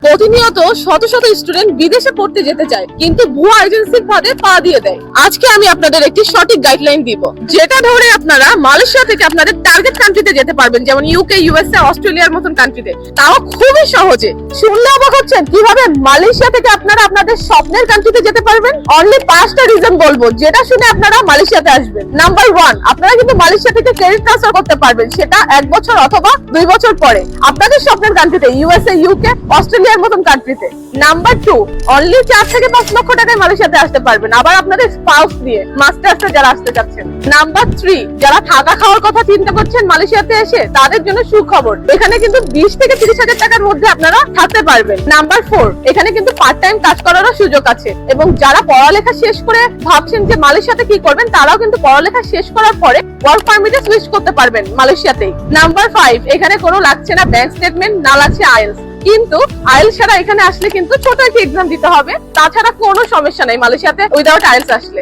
প্রতিনিয়ত শত শত স্টুডেন্ট বিদেশে পড়তে যেতে চায়, কিন্তু ভুয়া এজেন্সির ফাঁদে পা দিয়ে দেয়। আজকে আমি আপনাদের একটি সঠিক গাইডলাইন দিব, যেটা ধরে আপনারা মালয়েশিয়া থেকে আপনাদের টার্গেট কান্ট্রিতে যেতে পারবেন, যেমন ইউকে, ইউএসএ, অস্ট্রেলিয়ার মতন কান্ট্রিতে, তাও খুবই সহজে। শুনলে অবাক হচ্ছেন কিভাবে মালয়েশিয়া থেকে আপনারা আপনাদের স্বপ্নের কান্ট্রিতে যেতে পারবেন। অনলি 5টা রিজন বলবো, যেটা শুনে আপনারা মালয়েশিয়াতে আসবেন। নাম্বার 1, আপনারা কিন্তু মালয়েশিয়া থেকে ক্রেডিট ট্রান্সফার করতে পারবেন, সেটা 1 বছর অথবা 2 বছর পরে আপনাদের স্বপ্নের কান্ট্রিতে, ইউএসএ, ইউকে, অস্ট্রেলিয়ার মতন কান্ট্রিতে। নাম্বার 2, অনলি 4 থেকে 5 লক্ষ টাকায় মালয়েশিয়াতে আসতে পারবেন, আবার আপনাদের স্পাউস নিয়ে, মাস্টার্সে যারা আসতে চাচ্ছেন। নাম্বার 3, যারা থাকা খাওয়ার কথা চিন্তা করছেন মালয়েশিয়াতে এসে, তাদের জন্য সুখবর, এখানে কিন্তু 20 থেকে 30 হাজার টাকার মধ্যে আপনারা থাকতে পারবেন। নাম্বার 4, এখানে কিন্তু পার্ট টাইম কাজ করারও সুযোগ আছে, এবং যারা পড়ালেখা শেষ করে ভাবছেন যে মালয়েশিয়াতে কি করবেন, তারাও কিন্তু পড়ালেখা শেষ করার পরে ওয়ার্ক পারমিটে সুইচ করতে পারবেন মালয়েশিয়াতেই। নাম্বার 5, এখানে কোনো লাগছে না ব্যাংক স্টেটমেন্ট, না লাগছে আইএলটিএস। কিন্তু আইএলটিএস ছাড়া এখানে আসলে কিন্তু ছোট একটা এক্সাম দিতে হবে, তাছাড়া কোনো সমস্যা নাই মালয়েশিয়াতে উইদাউট আইএলটিএস আসলে।